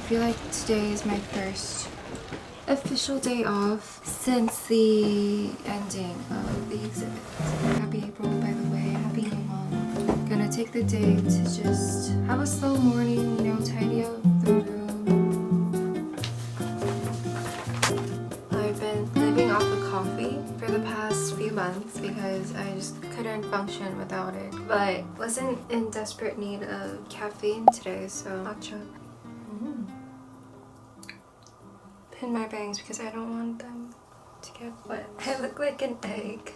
feel like today is my first official day off since the ending of the exhibit. Happy April, by the way. Happy new month. Gonna take the day to just have a slow morning, you know, tidy up the room. I've been living off of coffee for the past few months because I just couldn't function without it. But wasn't in desperate need of caffeine today, so matcha. Pin my bangs because I don't want them to get wet. I look like an egg.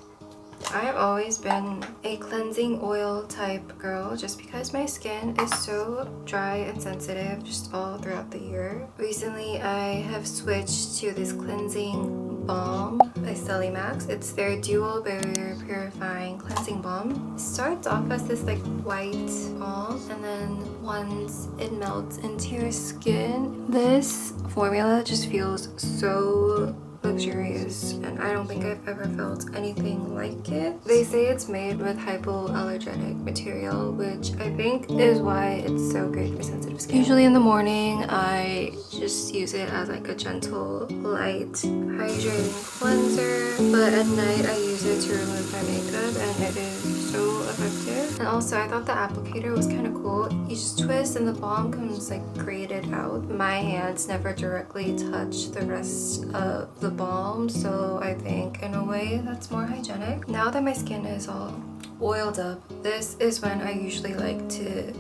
I have always been a cleansing oil type girl just because my skin is so dry and sensitive just all throughout the year. Recently I have switched to this cleansing balm by CELIMAX. It's their dual barrier purifying cleansing balm. It starts off as this like white balm, and then once it melts into your skin, this formula just feels so luxurious, and I don't think I've ever felt anything like it. They say it's made with hypoallergenic material, which I think is why it's so great for sensitive skin. Usually in the morning I just use it as like a gentle light hydrating cleanser, but at night I use it to remove my makeup, and it is so effective. And also I thought the applicator was kind of cool. You just twist and the balm comes like grated out. My hands never directly touch the rest of the balm, so I think in a way that's more hygienic. Now that my skin is all oiled up, this is when I usually like to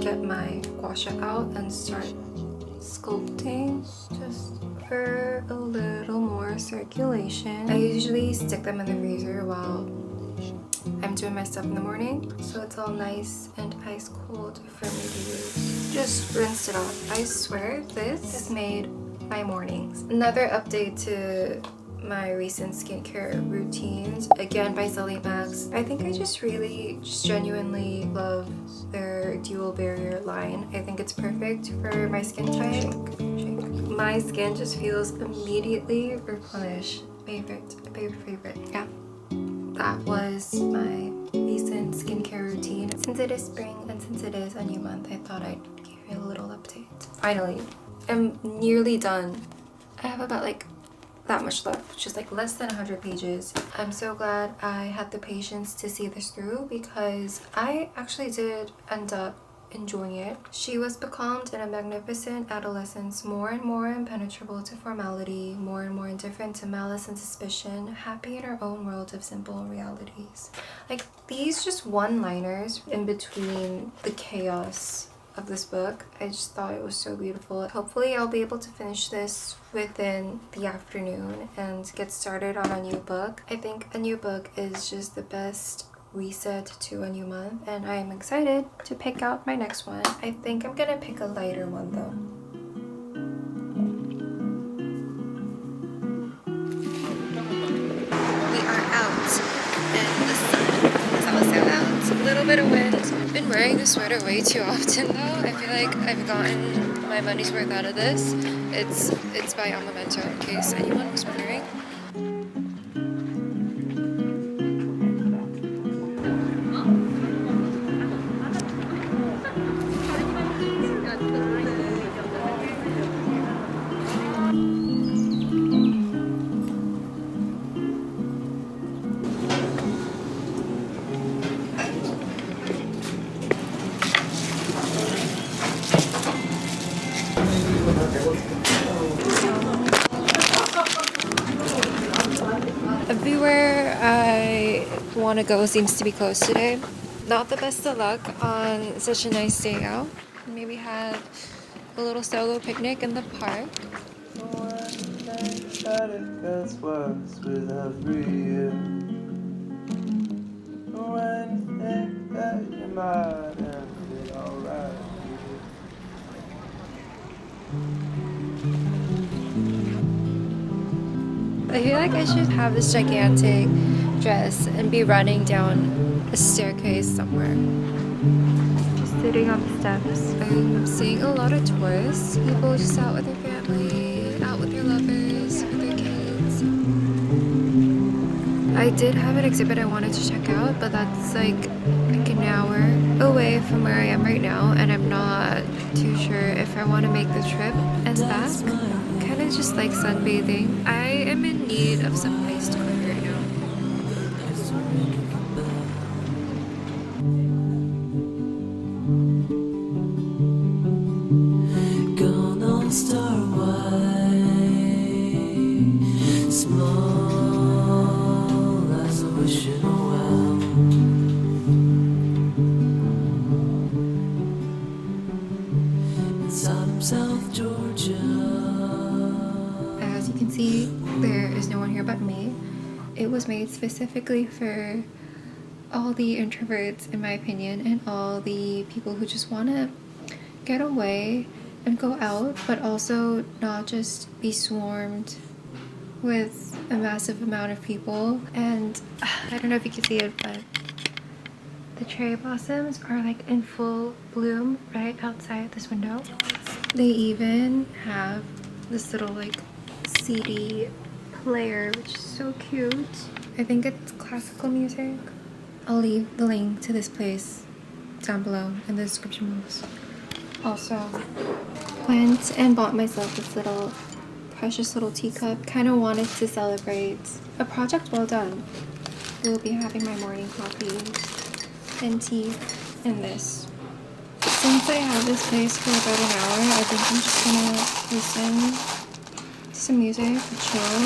get my gua sha out and start sculpting just for a little more circulation. I usually stick them in the freezer while I'm doing my stuff in the morning, so it's all nice and ice cold for me to use. Just rinsed it off. I swear this made my mornings. Another update to my recent skincare routines, again by CELIMAX. I think I just genuinely love their dual barrier line. I think it's perfect for my skin type. My skin just feels immediately replenished. Favorite. Yeah. That was my recent skincare routine. Since it is spring and since it is a new month, I thought I'd give you a little update. Finally, I'm nearly done. I have about like that much left, which is like less than 100 pages. I'm so glad I had the patience to see this through because I actually did end up enjoying it. She was becalmed in a magnificent adolescence, more and more impenetrable to formality, more and more indifferent to malice and suspicion, happy in her own world of simple realities. Like these just one-liners in between the chaos of this book, I just thought it was so beautiful. Hopefully I'll be able to finish this within the afternoon and get started on a new book. I think a new book is just the best reset to a new month, and I am excited to pick out my next one. I think I'm gonna pick a lighter one though. We are out and the sun is also out. A little bit of wind. I've been wearing this sweater way too often though. I feel like I've gotten my money's worth out of this. It's by Momento, in case anyone was wondering. Everywhere I want to go seems to be closed today. Not the best of luck on such a nice day out. Maybe have a little solo picnic in the park. I feel like I should have this gigantic dress and be running down a staircase somewhere. Just sitting on the steps. I'm seeing a lot of tourists. People just out with their family, out with their lovers, with their kids. I did have an exhibit I wanted to check out, but that's like an hour away from where I am right now, and I'm not too sure if I want to make the trip and back. Kind of just like sunbathing. I am in need of some iced coffee right now. Gonna start wide, small as a wish in a well. Inside of South Georgia. As you can see, there is no one here but me. It was made specifically for all the introverts, in my opinion, and all the people who just want to get away and go out, but also not just be swarmed with a massive amount of people. And I don't know if you can see it, but the cherry blossoms are like in full bloom right outside this window. They even have this little like CD player, which is so cute. I think it's classical music. I'll leave the link to this place down below in the description box. Also went and bought myself this little precious little teacup. Kind of wanted to celebrate a project well done. We'll be having my morning coffee and tea in this. Since I have this place for about an hour, I think I'm just gonna listen to some music, chill,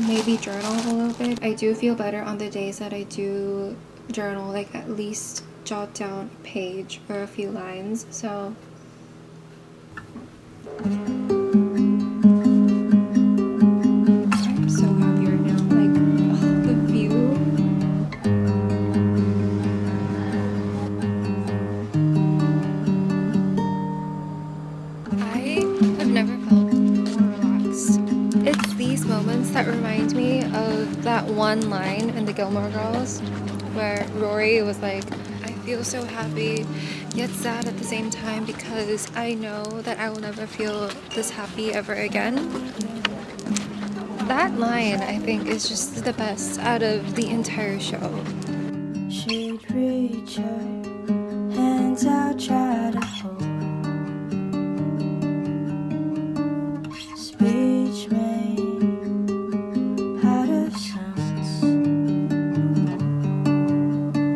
maybe journal a little bit. I do feel better on the days that I do journal, like at least jot down a page or a few lines. So I'm so happy right now. Like, oh, the view. I have never felt more relaxed. It's these moments that remind me of that one line in the Gilmore Girls where Rory was like, I feel so happy yet sad at the same time because I know that I will never feel this happy ever again. That line, I think, is just the best out of the entire show. She'd reach her hands out, try to hold. Speech made out of sounds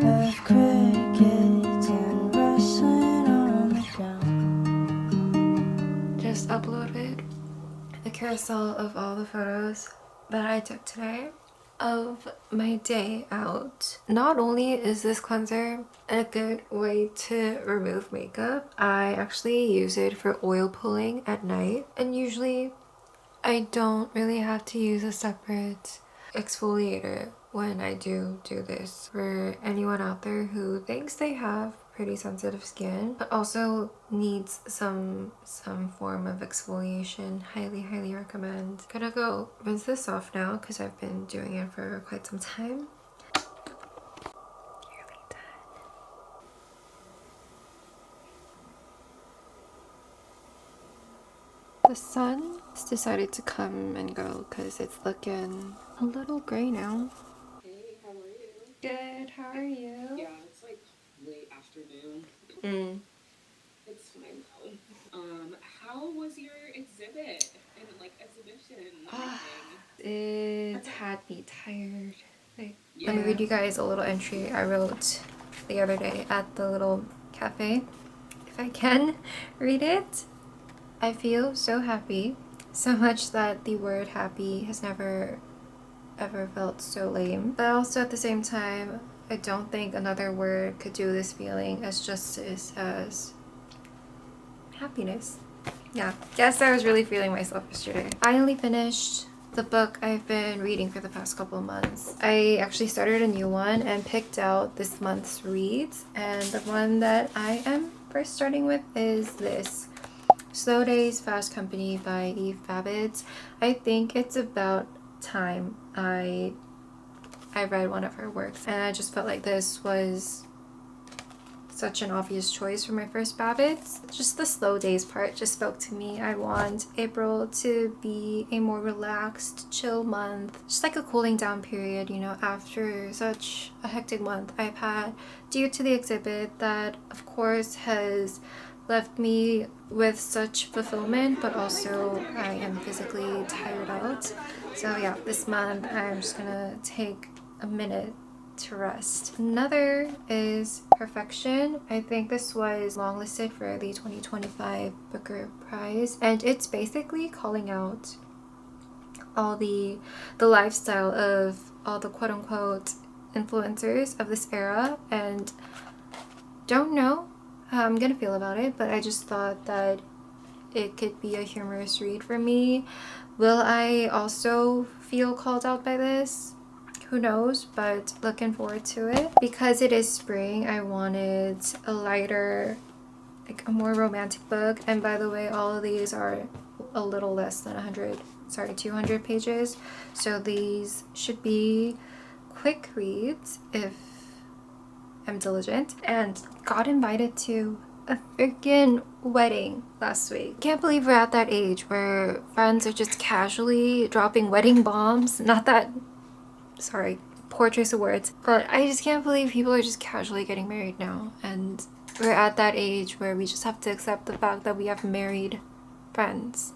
of crickets and rustling on the ground. Just uploaded a carousel of all the photos that I took today of my day out. Not only is this cleanser a good way to remove makeup, I actually use it for oil pulling at night, and usually I don't really have to use a separate exfoliator when I do this. For anyone out there who thinks they have pretty sensitive skin but also needs some form of exfoliation, highly recommend. Gonna go rinse this off now because I've been doing it for quite some time. Nearly done. The sun has decided to come and go because it's looking a little gray now. Hey, how are you? Good, how are you? Yeah, it's like late afternoon. It's fine though. How was your exhibit and like exhibition and everything? It had me tired. Like, let me read you guys a little entry I wrote the other day at the little cafe. If I can read it. I feel so happy, so much that the word happy has never ever felt so lame. But also at the same time, I don't think another word could do this feeling as justice as happiness. Yeah, guess I was really feeling myself yesterday. Finally finished the book I've been reading for the past couple of months. I actually started a new one and picked out this month's reads, and the one that I am first starting with is this, Slow Days, Fast Company by babitz. I think it's about time I read one of her works, and I just felt like this was such an obvious choice for my first babitz. Just the slow days part just spoke to me. I want April to be a more relaxed, chill month. Just like a cooling down period, you know, after such a hectic month I've had due to the exhibit that, of course, has left me with such fulfillment, but also I am physically tired out. So yeah, this month I'm just gonna take a minute to rest. Another is Perfection. I think this was longlisted for the 2025 Booker Prize, and it's basically calling out all the lifestyle of all the quote-unquote influencers of this era, and don't know how I'm gonna feel about it, but I just thought that it could be a humorous read for me. Will I also feel called out by this? Who knows, but looking forward to it. Because it is spring, I wanted a lighter, like a more romantic book. And by the way, all of these are a little less than 200 pages. So these should be quick reads if I'm diligent. And got invited to a freaking wedding last week. Can't believe we're at that age where friends are just casually dropping wedding bombs. Not that, sorry, poor choice of words, but I just can't believe people are just casually getting married now. And we're at that age where we just have to accept the fact that we have married friends.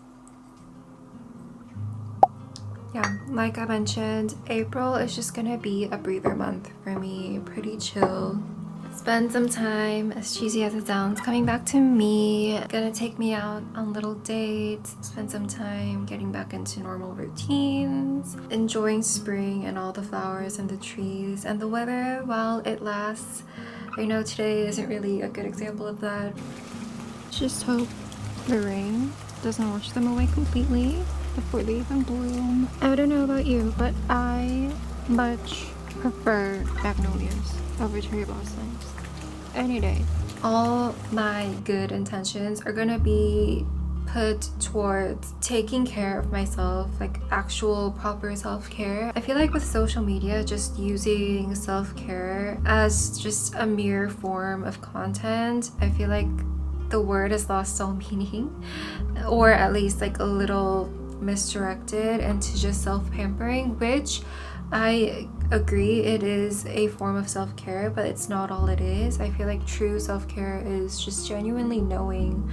Yeah, like I mentioned, April is just gonna be a breather month for me. Pretty chill. Spend some time, as cheesy as it sounds, coming back to me. Gonna take me out on little dates, spend some time getting back into normal routines, enjoying spring and all the flowers and the trees and the weather while it lasts. I know today isn't really a good example of that. Just hope the rain doesn't wash them away completely before they even bloom. I don't know about you, but I much prefer magnolias over cherry blossoms any day. All my good intentions are gonna be put towards taking care of myself, like actual proper self-care. I feel like with social media, just using self-care as just a mere form of content, I feel like the word has lost all meaning, or at least like a little misdirected into just self-pampering, which I agree it is a form of self-care, but it's not all it is. I feel like true self-care is just genuinely knowing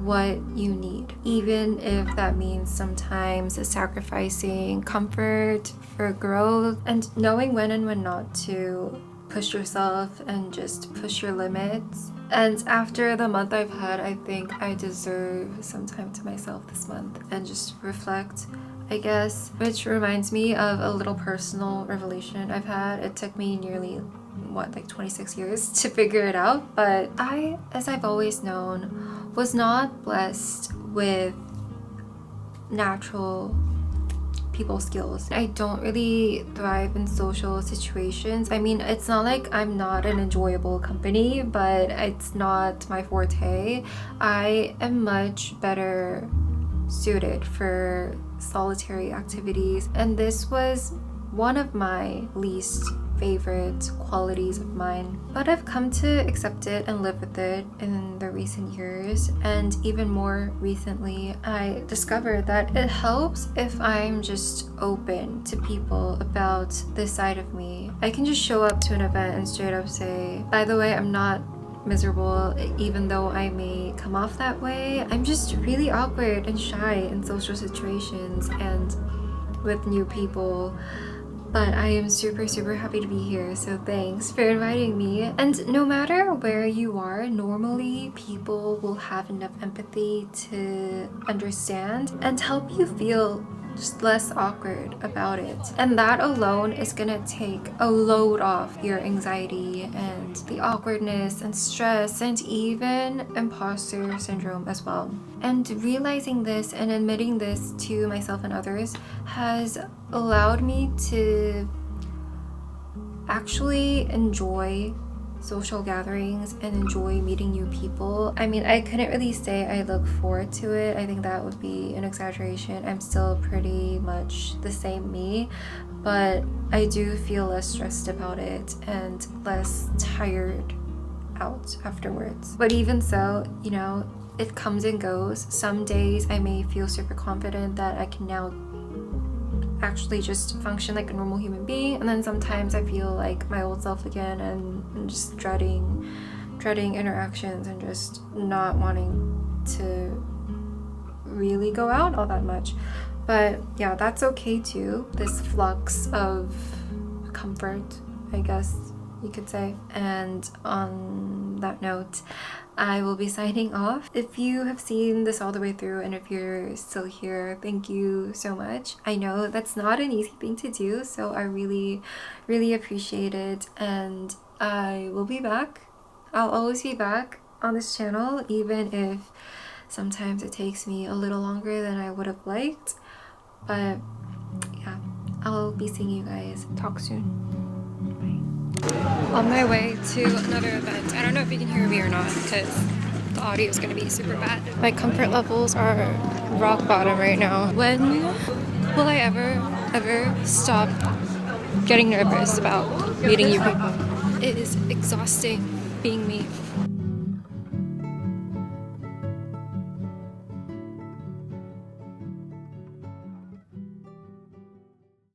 what you need, even if that means sometimes sacrificing comfort for growth, and knowing when and when not to push yourself and just push your limits. And after the month I've had, I think I deserve some time to myself this month and just reflect, I guess, which reminds me of a little personal revelation I've had. It took me nearly, like 26 years to figure it out, but I, as I've always known, was not blessed with natural people skills. I don't really thrive in social situations. I mean, it's not like I'm not an enjoyable company, but it's not my forte. I am much better suited for solitary activities, and this was one of my least favorite qualities of mine, but I've come to accept it and live with it in the recent years. And even more recently, I discovered that it helps if I'm just open to people about this side of me. I can just show up to an event and straight up say, by the way, I'm not miserable, even though I may come off that way. I'm just really awkward and shy in social situations and with new people, but I am super happy to be here, so thanks for inviting me. And no matter where you are, normally people will have enough empathy to understand and help you feel just less awkward about it. And that alone is gonna take a load off your anxiety and the awkwardness and stress and even imposter syndrome as well. And realizing this and admitting this to myself and others has allowed me to actually enjoy social gatherings and enjoy meeting new people. I mean, I couldn't really say I look forward to it. I think that would be an exaggeration. I'm still pretty much the same me, but I do feel less stressed about it and less tired out afterwards. But even so, you know, it comes and goes. Some days I may feel super confident that I can now actually just function like a normal human being, and then sometimes I feel like my old self again, and I'm just dreading interactions and just not wanting to really go out all that much. But yeah, that's okay too, this flux of comfort, I guess you could say. And on that note, I will be signing off. If you have seen this all the way through, and if you're still here, thank you so much. I know that's not an easy thing to do, so I really appreciate it, and I will be back. I'll always be back on this channel, even if sometimes it takes me a little longer than I would have liked. But yeah, I'll be seeing you guys. Talk soon. On my way to another event. I don't know if you can hear me or not because the audio is going to be super bad. My comfort levels are rock bottom right now. When will I ever stop getting nervous about meeting you people? It is exhausting being me.